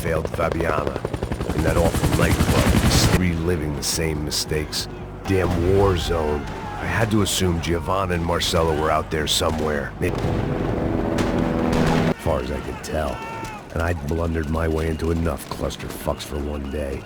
failed Fabiana. In that awful nightclub, reliving the same mistakes. Damn war zone. I had to assume Giovanna and Marcello were out there somewhere. Maybe, as far as I could tell. And I'd blundered my way into enough clusterfucks for one day.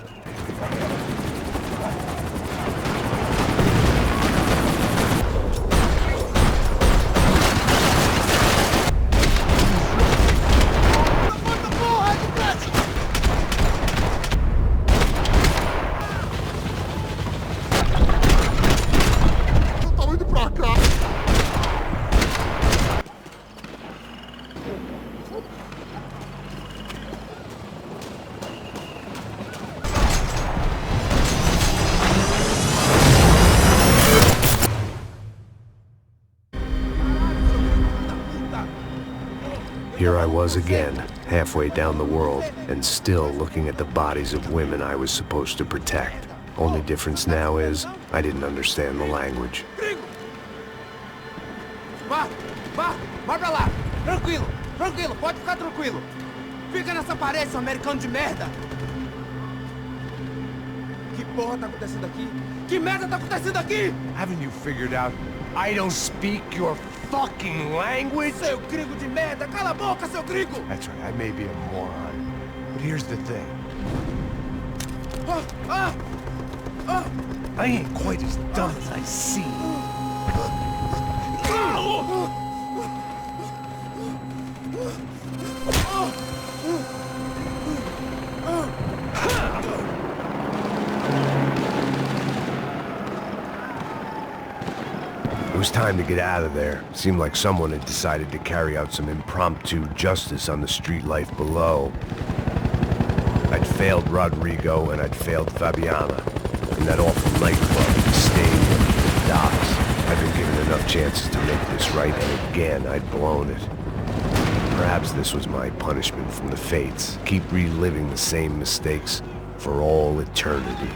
Here I was again, halfway down the world, and still looking at the bodies of women I was supposed to protect. Only difference now is, I didn't understand the language. Vai pra lá! Tranquilo, pode ficar tranquilo! Fica nessa parede, seu americano de merda! Que porra tá acontecendo aqui? Que merda tá acontecendo aqui? Haven't you figured out I don't speak your fucking language? Seu gringo de merda! Cala a boca, seu gringo! That's right, I may be a moron, but here's the thing. I ain't quite as dumb as I seem. It was time to get out of there. It seemed like someone had decided to carry out some impromptu justice on the street life below. I'd failed Rodrigo and I'd failed Fabiana. In that awful nightclub, the stadium, the docks. I'd been given enough chances to make this right, and again, I'd blown it. Perhaps this was my punishment from the fates. Keep reliving the same mistakes for all eternity.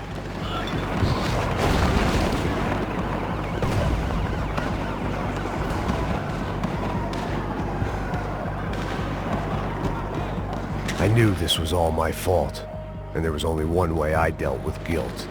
I knew this was all my fault, and there was only one way I dealt with guilt.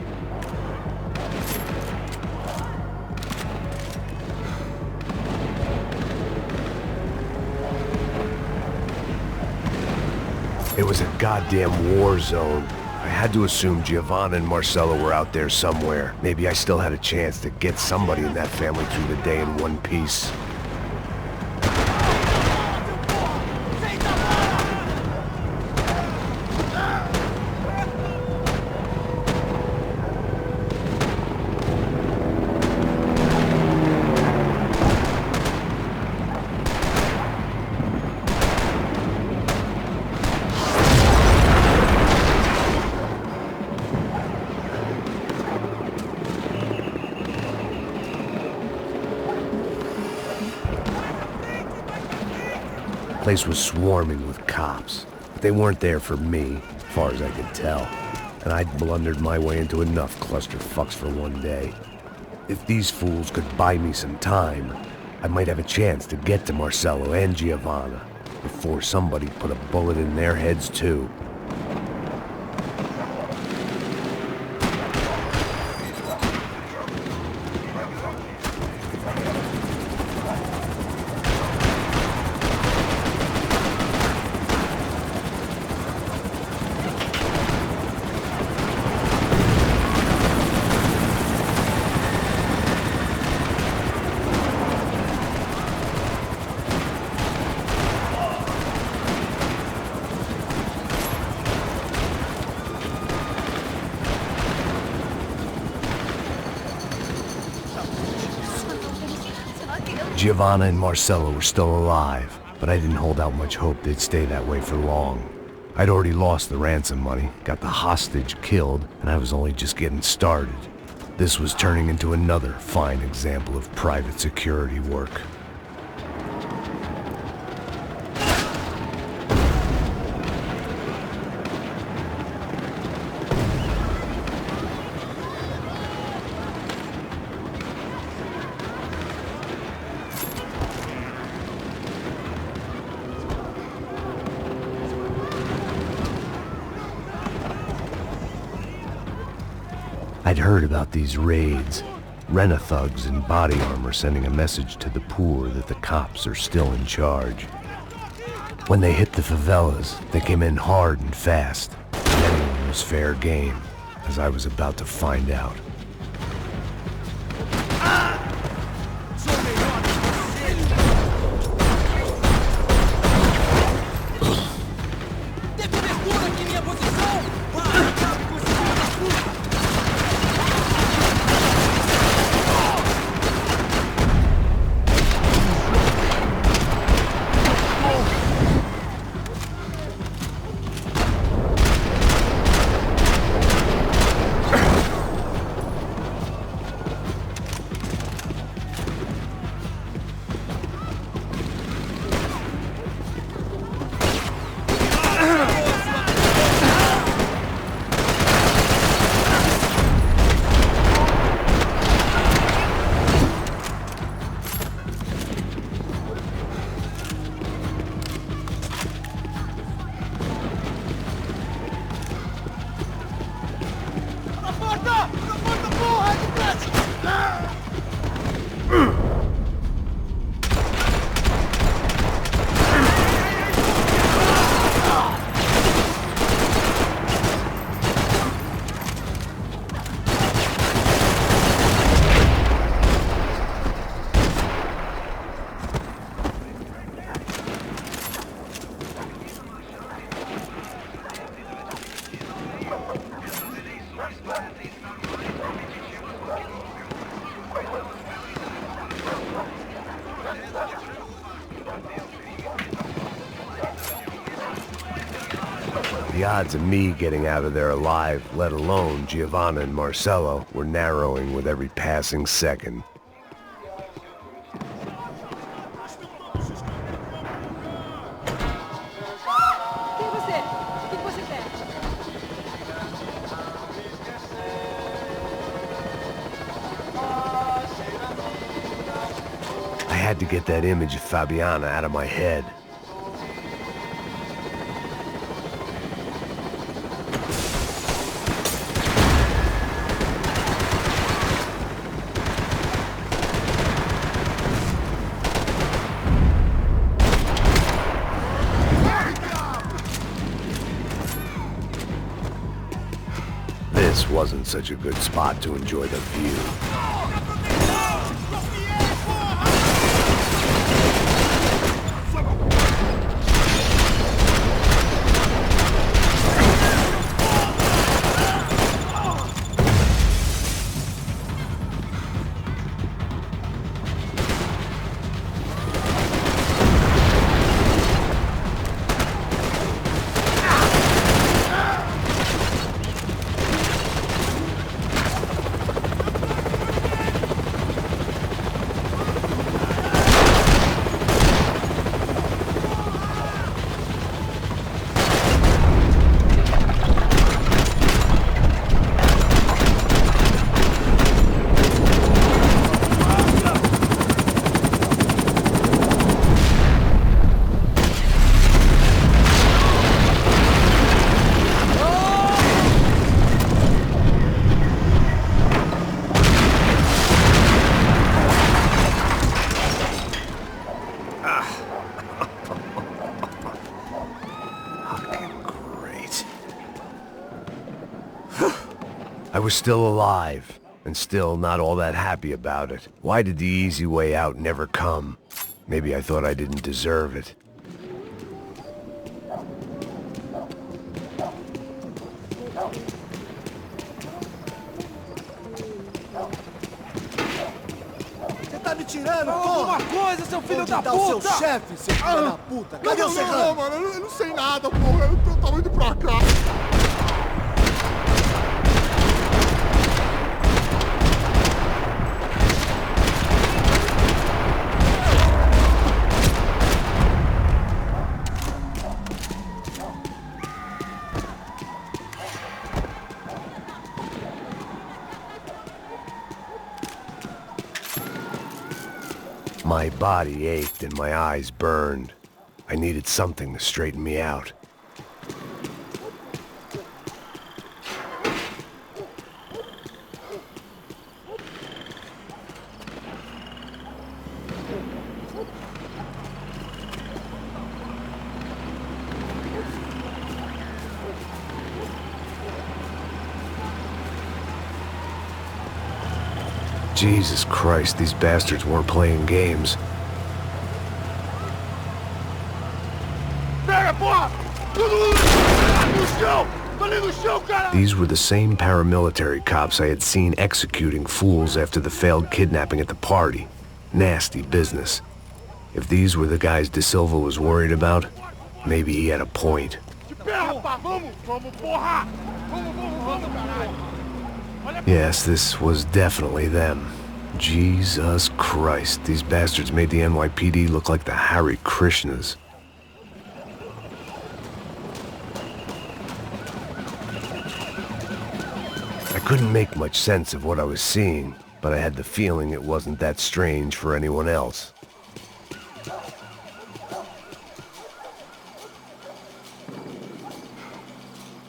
It was a goddamn war zone. I had to assume Giovanna and Marcello were out there somewhere. Maybe I still had a chance to get somebody in that family through the day in one piece. The place was swarming with cops. But they weren't there for me, as far as I could tell. And I'd blundered my way into enough clusterfucks for one day. If these fools could buy me some time, I might have a chance to get to Marcello and Giovanna before somebody put a bullet in their heads too. Giovanna and Marcello were still alive, but I didn't hold out much hope they'd stay that way for long. I'd already lost the ransom money, got the hostage killed, and I was only just getting started. This was turning into another fine example of private security work. I'd heard about these raids. Rent-a-thugs in body armor sending a message to the poor that the cops are still in charge. When they hit the favelas, they came in hard and fast. And anyone was fair game, as I was about to find out. The odds of me getting out of there alive, let alone Giovanna and Marcello, were narrowing with every passing second. I had to get that image of Fabiana out of my head. This wasn't such a good spot to enjoy the view. I was still alive, and still not all that happy about it. Why did the easy way out never come? Maybe I thought I didn't deserve it. Você tá me tirando, Fala porra! alguma coisa, seu filho da Onde tá puta! o seu chefe, seu filho da puta? Cadê o Serrano? Não, mano, eu não sei nada, porra. Eu tava indo pra cá. My body ached and my eyes burned. I needed something to straighten me out. Jesus Christ, these bastards weren't playing games. Pega, porra! No chão! Tô ali no chão, cara! These were the same paramilitary cops I had seen executing fools after the failed kidnapping at the party. Nasty business. If these were the guys De Silva was worried about, maybe he had a point. De pé, rapaz! Vamos! Vamos, porra! Vamos, caralho! Yes, this was definitely them. Jesus Christ, these bastards made the NYPD look like the Hare Krishnas. I couldn't make much sense of what I was seeing, but I had the feeling it wasn't that strange for anyone else.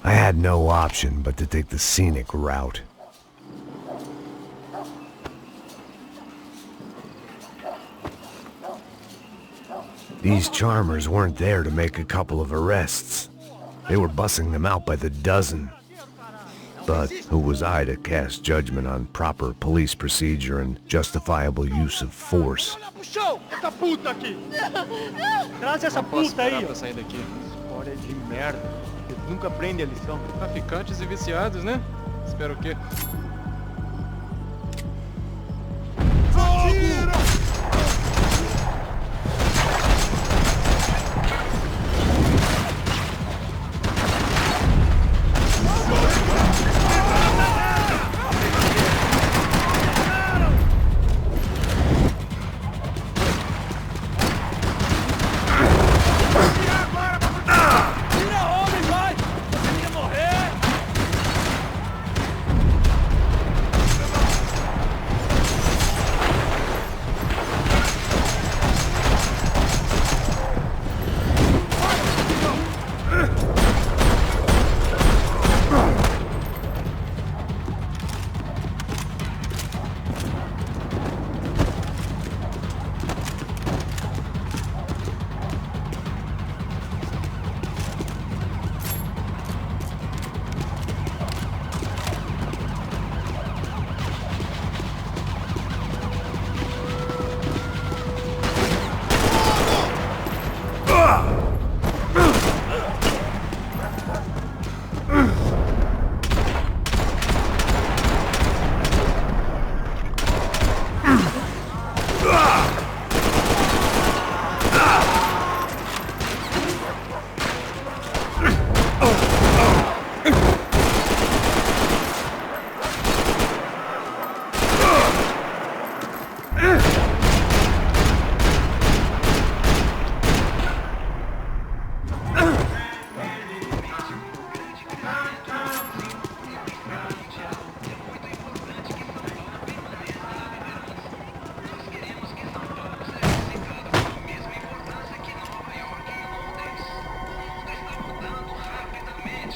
I had no option but to take the scenic route. These charmers weren't there to make a couple of arrests. They were bussing them out by the dozen. But who was I to cast judgment on proper police procedure and justifiable use of force? Essa puta aqui! Traz essa puta aí, ó. Sair daqui. História de merda. Eles nunca aprendem a lição. Traficantes e viciados, né? Espero o quê?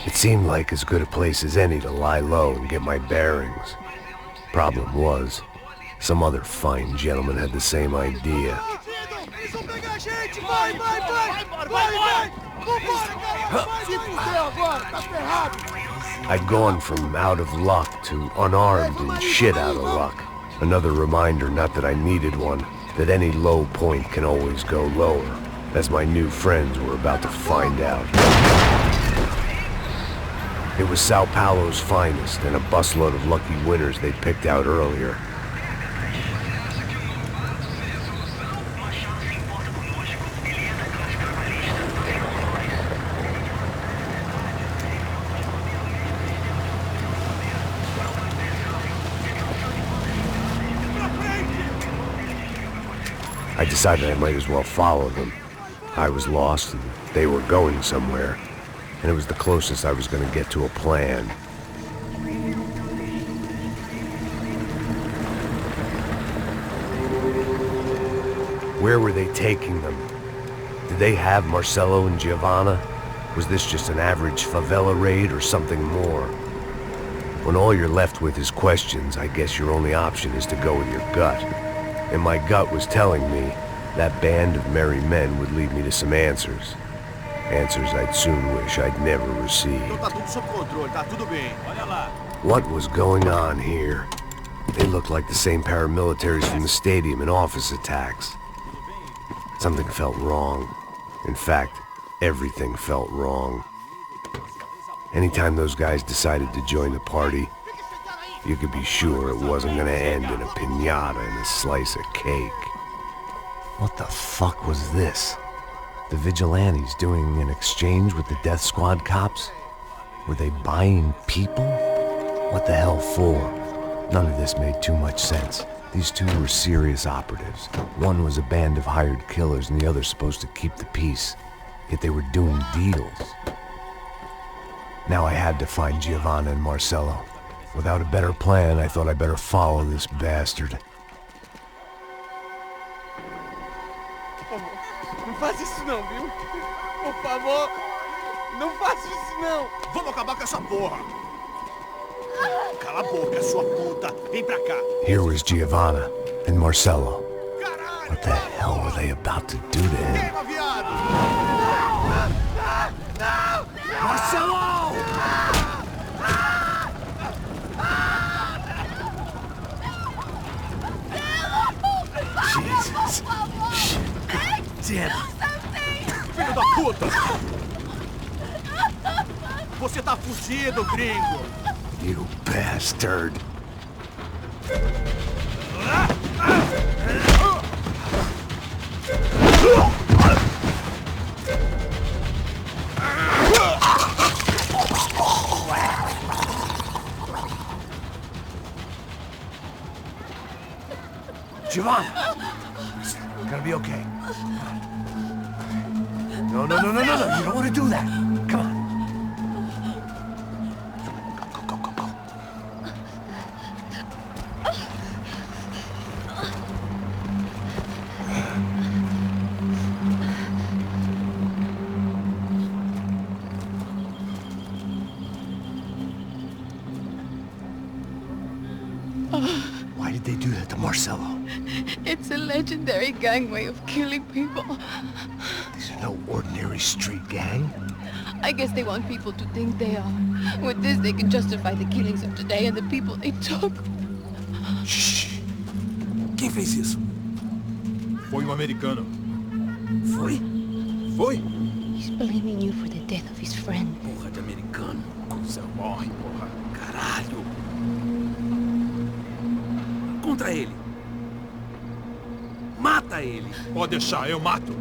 It seemed like as good a place as any to lie low and get my bearings. Problem was, some other fine gentleman had the same idea. Eles vão pegar a gente! Vai! Vambora, cara! Se fudeu agora! Tá ferrado! I'd gone from out of luck to unarmed and shit out of luck. Another reminder, not that I needed one, that any low point can always go lower, as my new friends were about to find out. It was São Paulo's finest and a busload of lucky winners they'd picked out earlier. I decided I might as well follow them. I was lost and they were going somewhere, and it was the closest I was going to get to a plan. Where were they taking them? Did they have Marcelo and Giovanna? Was this just an average favela raid or something more? When all you're left with is questions, I guess your only option is to go with your gut. And my gut was telling me that band of merry men would lead me to some answers. Answers I'd soon wish I'd never received. Tá tudo sob controle, tá tudo bem. Olha lá. What was going on here? They looked like the same paramilitaries from the stadium and office attacks. Something felt wrong. In fact, everything felt wrong. Anytime those guys decided to join the party, you could be sure it wasn't gonna end in a piñata and a slice of cake. What the fuck was this? The vigilantes doing an exchange with the death squad cops? Were they buying people? What the hell for? None of this made too much sense. These two were serious operatives. One was a band of hired killers and the other supposed to keep the peace. Yet they were doing deals. Now I had to find Giovanna and Marcello. Without a better plan, I thought I better follow this bastard. Não faz isso não, viu? Por favor, não faça isso não. Vamos acabar com essa porra. Cala a boca, sua puta. Vem pra cá. Here was Giovanna and Marcello. What the hell were they about to do to him? Queima, viado. Marcello! Jesus. Shit. Filho da puta. Você tá fugido, gringo. You bastard. Giovanna! Gonna be okay. No. You don't want to do that. Come on. Go. Why did they do that to Marcello? It's a legendary gang way of killing people. These are no ordinary street gang. I guess they want people to think they are. With this, they can justify the killings of today and the people they took. Shh. Quem fez isso? Foi americano. Foi? He's blaming you for the death of his friend. Porra de americano. Você morre, porra. Caralho. Contra ele. Mata ele. Pode deixar, eu mato.